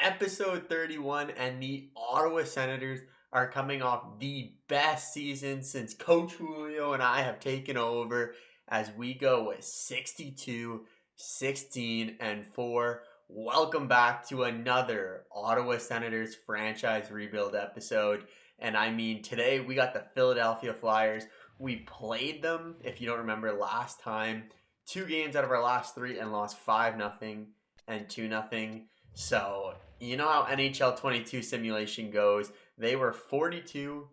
episode 31, and the Ottawa Senators are coming off the best season since Coach Julio and I have taken over as we go with 62, 16, and 4. Welcome back to another Ottawa Senators franchise rebuild episode. And I mean, today we got the Philadelphia Flyers. We played them, if you don't remember, last time. 2 games out of our last 3 and lost 5-0 and 2-0. So, you know how NHL 22 simulation goes. They were 42,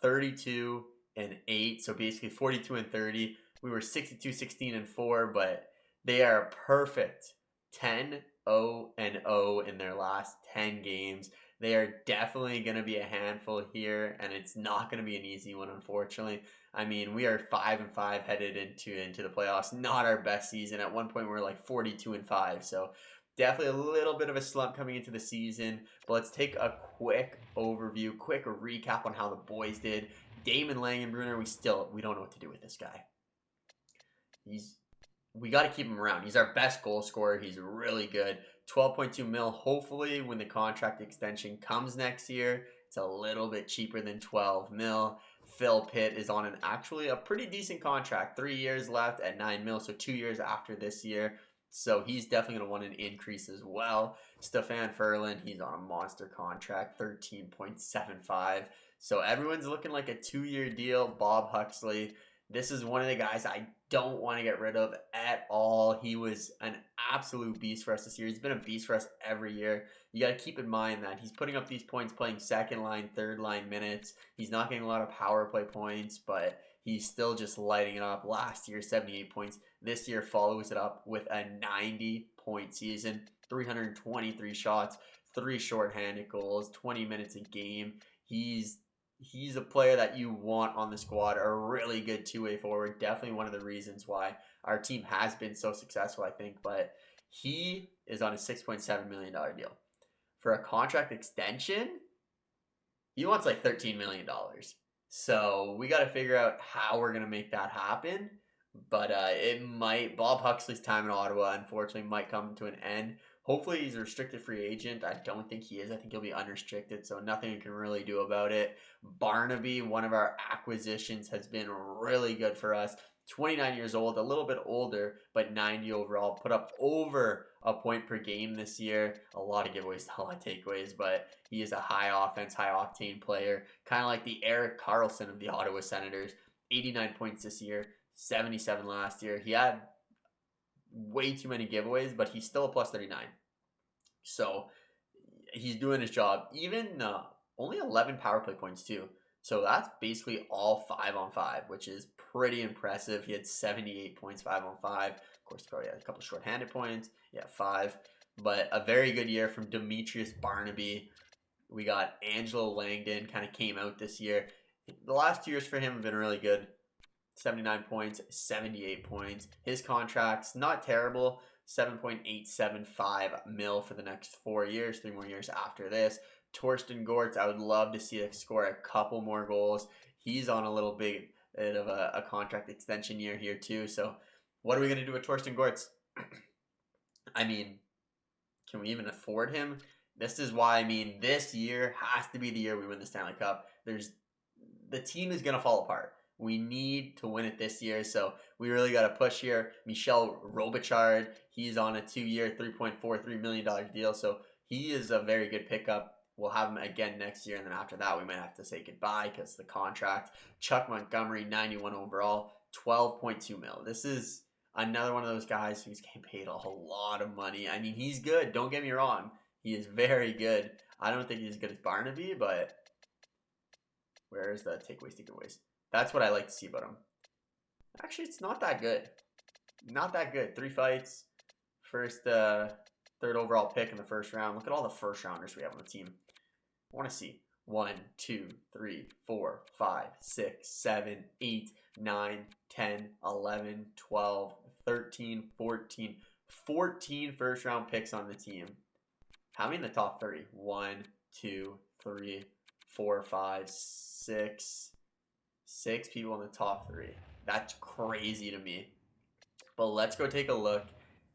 32, and 8. So basically 42 and 30. We were 62, 16, and 4, but they are perfect 10, 0, and 0 in their last 10 games. They are definitely going to be a handful here, and it's not going to be an easy one, unfortunately. I mean, we are 5-5 headed into the playoffs. Not our best season. At one point, we were like 42 and 5. So definitely a little bit of a slump coming into the season. But let's take a quick overview, quick recap on how the boys did. Damon Langenbrunner, we don't know what to do with this guy. We got to keep him around. He's our best goal scorer. He's really good. 12.2 mil. Hopefully, when the contract extension comes next year, it's a little bit cheaper than 12 mil. Phil Pitt is on actually a pretty decent contract. 3 years left at 9 mil, so 2 years after this year. So he's definitely going to want an increase as well. Stefan Ferland, he's on a monster contract, 13.75. So everyone's looking like a 2-year deal. Bob Huxley, this is one of the guys I don't want to get rid of at all. He was an absolute beast for us this year. He's been a beast for us every year. You got to keep in mind that he's putting up these points playing second line, third line minutes. He's not getting a lot of power play points, but he's still just lighting it up. Last year, 78 points. This year follows it up with a 90-point season, 323 shots, 3 shorthanded goals, 20 minutes a game. He's a player that you want on the squad, a really good two-way forward. Definitely one of the reasons why our team has been so successful, I think. But he is on a $6.7 million deal. For a contract extension, he wants like $13 million. So we got to figure out how we're going to make that happen. But Bob Huxley's time in Ottawa, unfortunately, might come to an end. Hopefully he's a restricted free agent. I don't think he is. I think he'll be unrestricted, so nothing you can really do about it. Barnaby, one of our acquisitions, has been really good for us. 29 years old, a little bit older, but 90 overall. Put up over a point per game this year. A lot of giveaways, a lot of takeaways, but he is a high offense, high octane player. Kind of like the Erik Karlsson of the Ottawa Senators. 89 points this year, 77 last year. He had way too many giveaways, but he's still a plus 39. So he's doing his job. Even only 11 power play points too. So that's basically all 5-on-5, which is pretty impressive. He had 78 points 5-on-5. Of course, he probably had a couple shorthanded points. Yeah, 5. But a very good year from Demetrius Barnaby. We got Angelo Langdon, kind of came out this year. The last 2 years for him have been really good. 79 points, 78 points. His contract's not terrible. 7.875 mil for the next 4 years, 3 more years after this. Torsten Gortz, I would love to see him score a couple more goals. He's on a little bit of a contract extension year here too. So what are we going to do with Torsten Gortz? I mean, can we even afford him? This is why, I mean, this year has to be the year we win the Stanley Cup. The team is going to fall apart. We need to win it this year, so we really got to push here. Michel Robichard, he's on a 2-year, $3.43 million deal, so he is a very good pickup. We'll have him again next year, and then after that, we might have to say goodbye because of the contract. Chuck Montgomery, 91 overall, 12.2 mil. This is another one of those guys who's getting paid a whole lot of money. I mean, he's good. Don't get me wrong. He is very good. I don't think he's as good as Barnaby, but where's the takeaways, takeaways? That's what I like to see about him. Actually, it's not that good. Not that good. 3 fights. First, 3rd overall pick in the first round. Look at all the first rounders we have on the team. I want to see 1, 2, 3, 4, 5, 6, 7, 8, 9, 10, 11, 12, 13, 14. 14 first round picks on the team. How many in the top 30? 1, 2, 3, 4, 5, 6. 6 people in the top 3. That's crazy to me. But let's go take a look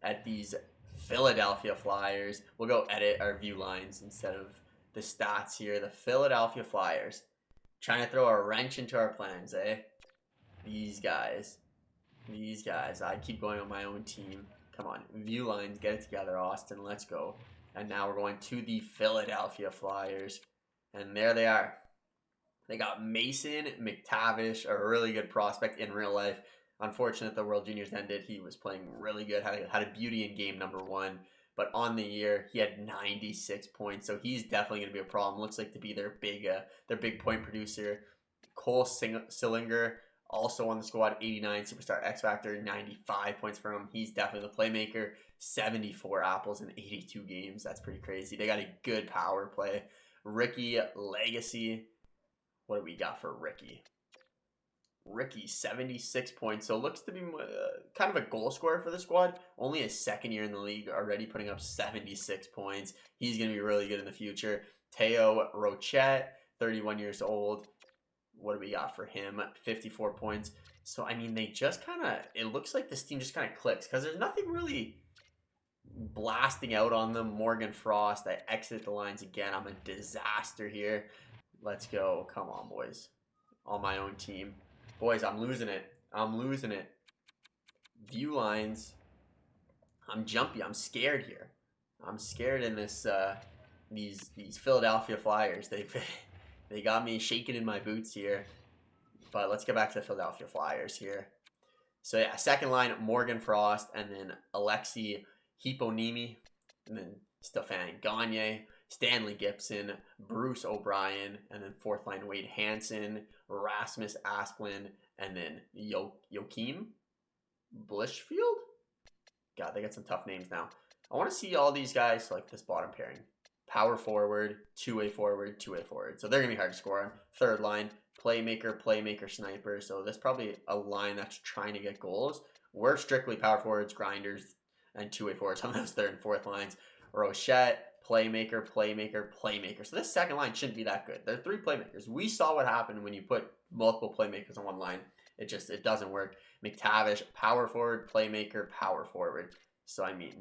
at these Philadelphia Flyers. We'll go edit our view lines instead of the stats here. The Philadelphia Flyers. Trying to throw a wrench into our plans, eh? These guys. These guys. I keep going on my own team. Come on. View lines. Get it together, Austin. Let's go. And now we're going to the Philadelphia Flyers. And there they are. They got Mason McTavish, a really good prospect in real life. Unfortunate the World Juniors ended. He was playing really good. Had a beauty in game number 1. But on the year, he had 96 points. So he's definitely going to be a problem. Looks like to be their big point producer. Cole Sillinger, also on the squad, 89 Superstar X Factor, 95 points for him. He's definitely the playmaker. 74 apples in 82 games. That's pretty crazy. They got a good power play. Ricky Legacy. What do we got for Ricky? Ricky, 76 points. So looks to be kind of a goal scorer for the squad. Only his second year in the league, already putting up 76 points. He's going to be really good in the future. Teo Rochette, 31 years old. What do we got for him? 54 points. So, I mean, they just kind of, it looks like this team just kind of clicks because there's nothing really blasting out on them. Morgan Frost, I exit the lines again. I'm a disaster here. Let's go. Come on, boys. On my own team. Boys, I'm losing it. I'm losing it. View lines. I'm jumpy. I'm scared here. I'm scared in this these Philadelphia Flyers. They got me shaking in my boots here. But let's get back to the Philadelphia Flyers here. So yeah, second line, Morgan Frost, and then Alexi Hipponemi, and then Stefan Gagne, Stanley Gibson, Bruce O'Brien, and then fourth line, Wade Hansen, Rasmus Asplund, and then Joachim Blishfield? God, they got some tough names now. I want to see all these guys select this bottom pairing. Power forward, two-way forward, two-way forward. So they're going to be hard to score on. Third line, playmaker, sniper. So that's probably a line that's trying to get goals. We're strictly power forwards, grinders, and two-way forwards on those third and fourth lines. Rochette, playmaker. So this second line shouldn't be that good. There are 3 playmakers. We saw what happened when you put multiple playmakers on one line. It doesn't work. McTavish, power forward, playmaker, power forward. So, I mean,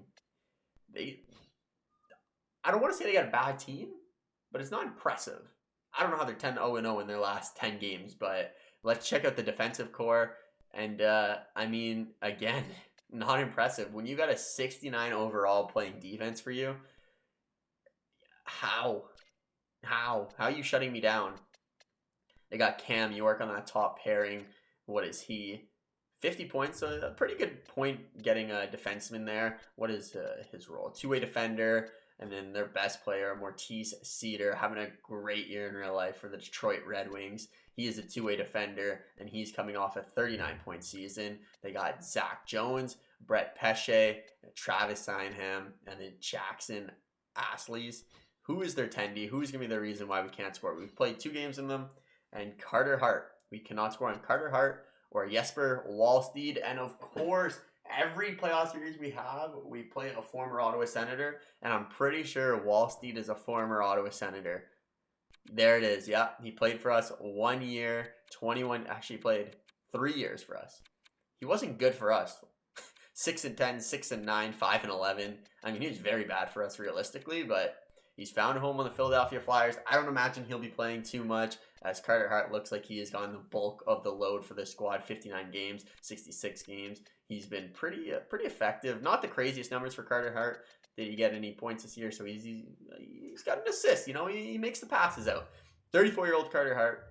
I don't want to say they got a bad team, but it's not impressive. I don't know how they're 10-0-0 in their last 10 games, but let's check out the defensive core. And, I mean, again, not impressive. When you got a 69 overall playing defense for you, how are you shutting me down? They got Cam York on that top pairing. What is he? 50 points, so a pretty good point getting a defenseman there. What is his role? Two-way defender, and then their best player, Mortiz Cedar, having a great year in real life for the Detroit Red Wings. He is a two-way defender, and he's coming off a 39-point season. They got Zach Jones, Brett Pesce, Travis Sinham, and then Jackson Asleys. Who is their tendy? Who's going to be the reason why we can't score? We've played 2 games in them, and Carter Hart. We cannot score on Carter Hart or Jesper Wallsteed. And of course, every playoff series we have, we play a former Ottawa Senator. And I'm pretty sure Wallsteed is a former Ottawa Senator. There it is. Yeah, he played for us 1 year, 21. Actually, played 3 years for us. He wasn't good for us. 6-10, 6-9, 5-11. I mean, he was very bad for us realistically, but he's found a home on the Philadelphia Flyers. I don't imagine he'll be playing too much, as Carter Hart looks like he has gotten the bulk of the load for this squad. 59 games, 66 games. He's been pretty effective. Not the craziest numbers for Carter Hart. Did he get any points this year? So he's got an assist. You know, he makes the passes out. 34-year-old Carter Hart.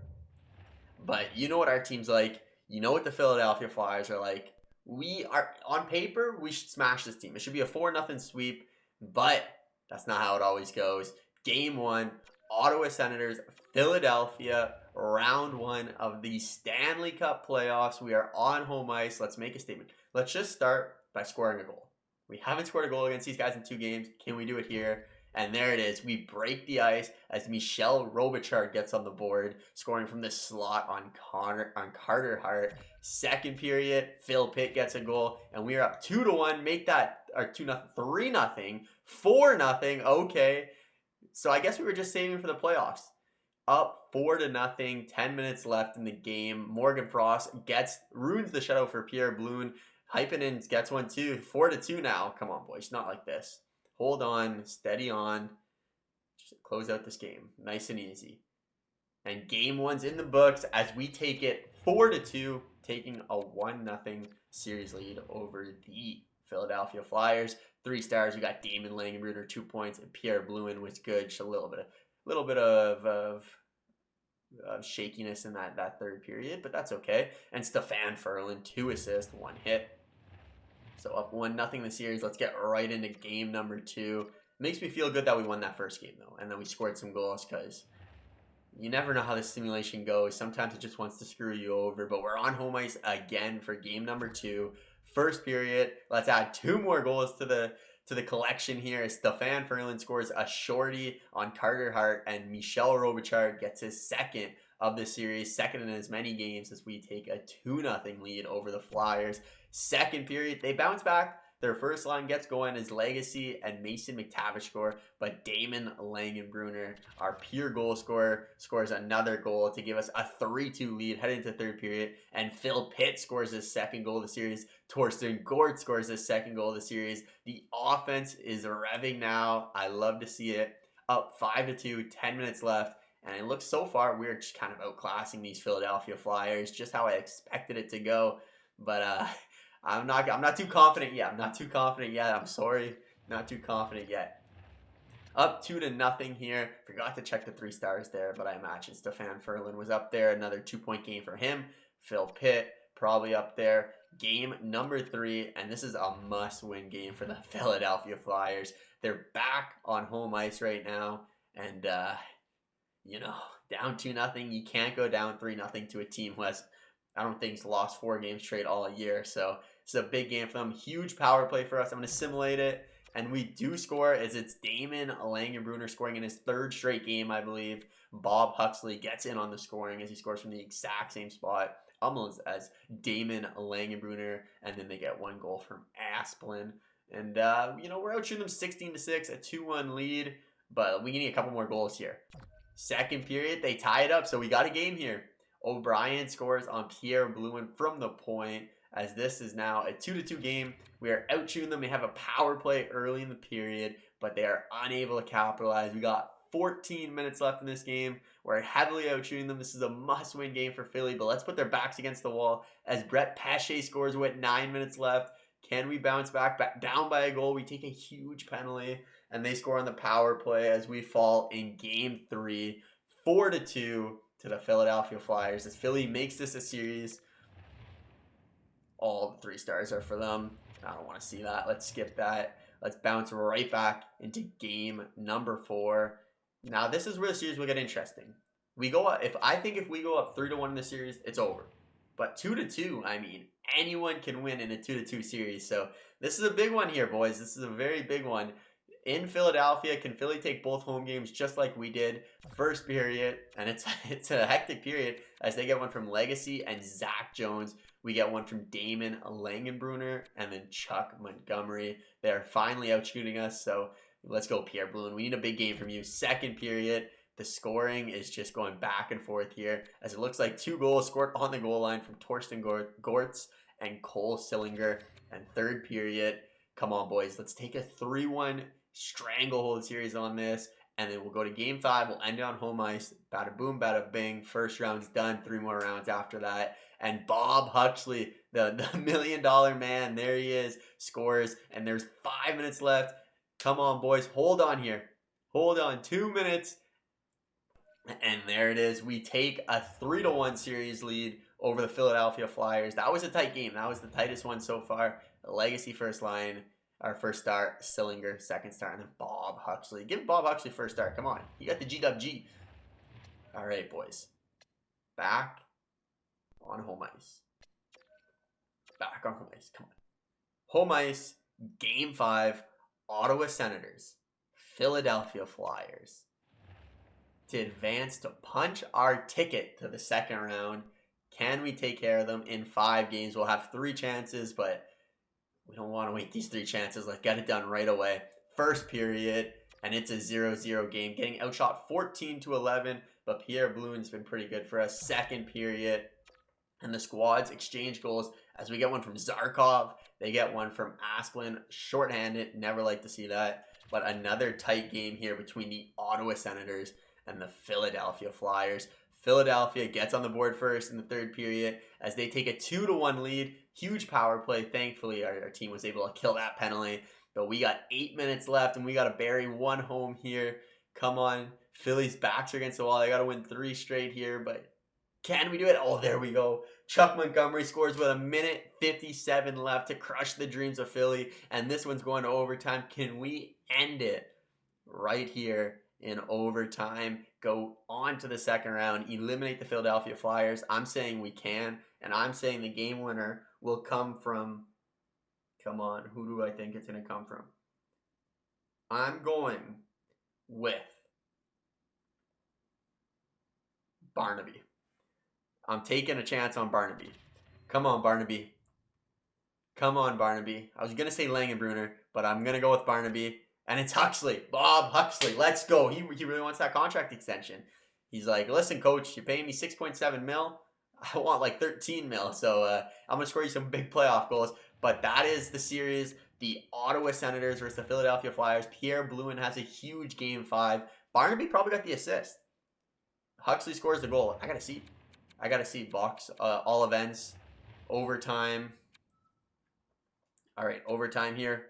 But you know what our team's like. You know what the Philadelphia Flyers are like. We are, on paper, we should smash this team. It should be a 4-0 sweep, but that's not how it always goes. Game 1, Ottawa Senators, Philadelphia, round 1 of the Stanley Cup playoffs. We are on home ice. Let's make a statement. Let's just start by scoring a goal. We haven't scored a goal against these guys in 2 games. Can we do it here? And there it is. We break the ice as Michel Robichard gets on the board, scoring from the slot on Carter Hart. Second period, Phil Pitt gets a goal, and we are up 2-1. Make that, or 2-0, 3-0, 4-0. Okay. So I guess we were just saving for the playoffs. Up 4-0, 10 minutes left in the game. Morgan Frost ruins the shutout for Pierre Bloom. Hypenen gets one too. 4-2 now. Come on, boys. Not like this. Hold on. Steady on. Just close out this game. Nice and easy. And game one's in the books as we take it 4-2, taking a 1-0 series lead over the Philadelphia Flyers. 3 stars. We got Damon Langenbrunner 2 points, and Pierre Blouin was good. Just a little bit of shakiness in that third period, but that's okay. And Stefan Ferland 2 assists, 1 hit. So up 1-0 the series. Let's get right into game number 2. Makes me feel good that we won that first game though, and then we scored some goals because you never know how this simulation goes. Sometimes it just wants to screw you over, but we're on home ice again for game number 2. First period, let's add 2 more goals to the collection here as Stefan Ferland scores a shorty on Carter Hart, and Michel Robichard gets his second of the series, second in as many games as we take a 2-0 lead over the Flyers. Second period, they bounce back. Their first line gets going as Legacy and Mason McTavish score, but Damon Langenbrunner, our pure goal scorer, scores another goal to give us a 3-2 lead heading into the third period, and Phil Pitt scores his second goal of the series. Torsten Gort scores his second goal of the series. The offense is revving now. I love to see it. Up 5-2, 10 minutes left, and it looks so far we're just kind of outclassing these Philadelphia Flyers, just how I expected it to go, but I'm not too confident yet. I'm sorry. Not too confident yet. Up 2-0 here. Forgot to check the 3 stars there, but I imagine Stefan Ferland was up there. Another 2-point game for him. Phil Pitt probably up there. Game number 3, and this is a must-win game for the Philadelphia Flyers. They're back on home ice right now, and down 2-0. You can't go down 3-0 to a team who has, I don't think, lost 4 games straight all year. So it's a big game for them. Huge power play for us. I'm going to simulate it. And we do score as it's Damon Langenbrunner scoring in his 3rd straight game, I believe. Bob Huxley gets in on the scoring as he scores from the exact same spot, almost as Damon Langenbrunner. And then they get 1 goal from Asplin. And, we're out shooting them 16-6, a 2-1 lead. But we need a couple more goals here. Second period, they tie it up. So we got a game here. O'Brien scores on Pierre Blouin from the point, as this is now a 2-2 game. We are out shooting them. They have a power play early in the period, but they are unable to capitalize. We got 14 minutes left in this game. We're heavily out shooting them. This is a must-win game for Philly, but let's put their backs against the wall as Brett Pesce scores with 9 minutes left. Can we bounce back down by a goal? We take a huge penalty, and they score on the power play as we fall in game 3, 4-2 to the Philadelphia Flyers as Philly makes this a series. All the 3 stars are for them. I don't want to see that. Let's skip that. Let's bounce right back into game number 4. Now this is where the series will get interesting. We go up, if we go up 3-1 in the series, it's over. But 2-2, I mean, anyone can win in a 2-2 series. So this is a big one here, boys. This is a very big one. In Philadelphia, can Philly take both home games just like we did? First period, and it's a hectic period as they get one from Legacy and Zach Jones. We get one from Damon Langenbrunner and then Chuck Montgomery. They're finally out shooting us, so let's go, Pierre Blouin. We need a big game from you. Second period, the scoring is just going back and forth here as it looks like 2 goals scored on the goal line from Torsten Gortz and Cole Sillinger. And third period, come on, boys. Let's take a 3-1 stranglehold series on this, and then we'll go to game 5. We'll end it on home ice. Bada boom, bada bing. First round's done. 3 more rounds after that. And Bob Huxley, the $1 million man, there he is, scores. And there's 5 minutes left. Come on, boys. Hold on here. Hold on. 2 minutes. And there it is. We take a 3-1 series lead over the Philadelphia Flyers. That was a tight game. That was the tightest one so far. The Legacy first line. Our first star, Sillinger, second star, and then Bob Huxley. Give Bob Huxley first star. Come on. You got the GWG. All right, boys. Back on home ice. Back on home ice. Come on. Home ice, game 5, Ottawa Senators, Philadelphia Flyers. To advance to punch our ticket to the second round. Can we take care of them in 5 games? We'll have 3 chances, but we don't want to wait these 3 chances. Let's get it done right away. First period, and it's a 0-0 game. Getting outshot 14-11, but Pierre Blouin's been pretty good for us. Second period, and the squads exchange goals as we get one from Zarkov. They get one from Asplin. Shorthanded. Never like to see that. But another tight game here between the Ottawa Senators and the Philadelphia Flyers. Philadelphia gets on the board first in the third period as they take a 2-1 lead. Huge power play. Thankfully, our team was able to kill that penalty. But we got 8 minutes left, and we got to bury one home here. Come on. Philly's backs are against the wall. They got to win 3 straight here, but can we do it? Oh, there we go. Chuck Montgomery scores with 1:57 left to crush the dreams of Philly, and this one's going to overtime. Can we end it right here in overtime? Go on to the second round, eliminate the Philadelphia Flyers. I'm saying we can, and I'm saying the game winner will come from, come on, who do I think it's going to come from? I'm going with Barnaby. I'm taking a chance on Barnaby. Come on, Barnaby. Come on, Barnaby. I was going to say Langenbrunner, but I'm going to go with Barnaby. And it's Huxley. Bob Huxley. Let's go. He really wants that contract extension. He's like, listen, coach, you're paying me 6.7 mil. I want like 13 mil. So I'm going to score you some big playoff goals. But that is the series. The Ottawa Senators versus the Philadelphia Flyers. Pierre Blouin has a huge game 5. Barnaby probably got the assist. Huxley scores the goal. I got to see box all events. Overtime. All right, overtime here.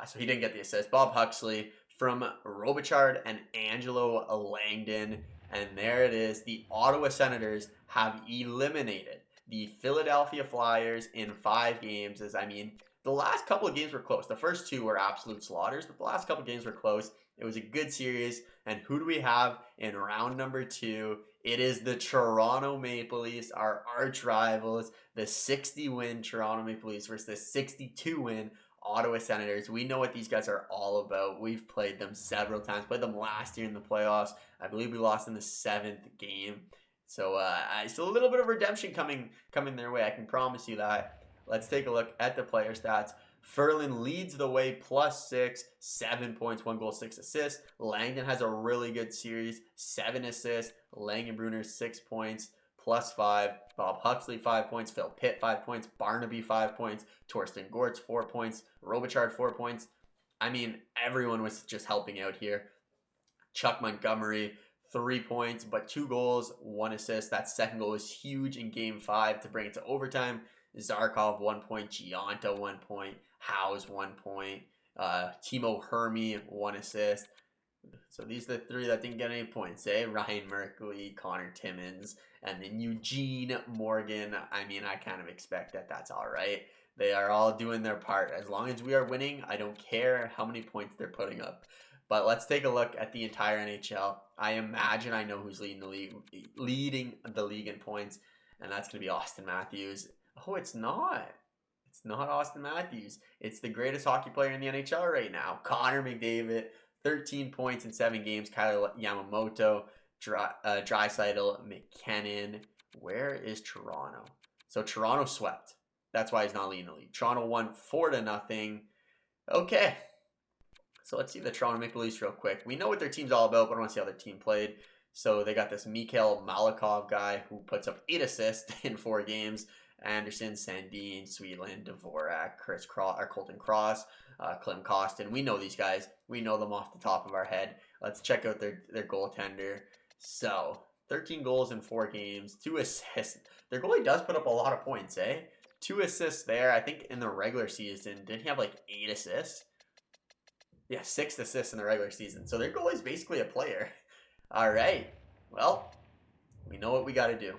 So he didn't get the assist. Bob Huxley from Robichard and Angelo Langdon. And there it is. The Ottawa Senators have eliminated the Philadelphia Flyers in 5 games. The last couple of games were close. The first 2 were absolute slaughters, but the last couple of games were close. It was a good series. And who do we have in round number 2? It is the Toronto Maple Leafs, our arch rivals, the 60-win Toronto Maple Leafs versus the 62-win Ottawa Senators. We know what these guys are all about. We've played them several times. Played them last year in the playoffs. I believe we lost in the 7th game. So it's a little bit of redemption coming their way. I can promise you that. Let's take a look at the player stats. Ferland leads the way, +6, 7 points, 1 goal, 6 assists. Langdon has a really good series, 7 assists. Langenbrunner, 6 points, +5. Bob Huxley, 5 points. Phil Pitt, 5 points. Barnaby, 5 points. Torsten Gortz, 4 points. Robichard, 4 points. Everyone was just helping out here. Chuck Montgomery, 3 points, but 2 goals, 1 assist. That second goal was huge in game 5 to bring it to overtime. Zarkov, 1 point. Gianta, 1 point. Howes, 1 point. Timo Hermy, 1 assist. So these are the 3 that didn't get any points, eh? Ryan Merkley, Connor Timmins, and then Eugene Morgan. I kind of expect that that's all right. They are all doing their part. As long as we are winning, I don't care how many points they're putting up. But let's take a look at the entire NHL. I imagine I know who's leading the league in points, and that's going to be Austin Matthews. Oh, it's not. It's not Austin Matthews. It's the greatest hockey player in the NHL right now, Connor McDavid. 13 points in 7 games. Kyle Yamamoto, Draisaitl, McKinnon. Where is Toronto? So Toronto swept. That's why he's not leading the league. Toronto won 4-0. Okay. So let's see the Toronto Maple Leafs real quick. We know what their team's all about, but I want to see how their team played. So they got this Mikhail Malakov guy who puts up 8 assists in 4 games. Anderson, Sandin, Sweetland, Dvorak, Colton Cross, Clem Costin. We know these guys. We know them off the top of our head. Let's check out their goaltender. So 13 goals in 4 games, 2 assists. Their goalie does put up a lot of points, eh? 2 assists there. I think in the regular season, didn't he have like 8 assists? Yeah, 6 assists in the regular season. So their goalie's basically a player. All right. Well, we know what we got to do.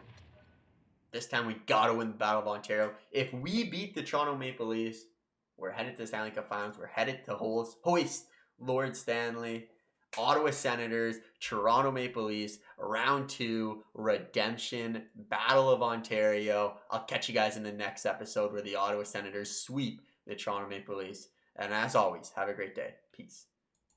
This time we got to win the Battle of Ontario. If we beat the Toronto Maple Leafs, we're headed to the Stanley Cup Finals. We're headed to hoist Lord Stanley. Ottawa Senators, Toronto Maple Leafs, round 2, redemption, Battle of Ontario. I'll catch you guys in the next episode where the Ottawa Senators sweep the Toronto Maple Leafs. And as always, have a great day. Peace.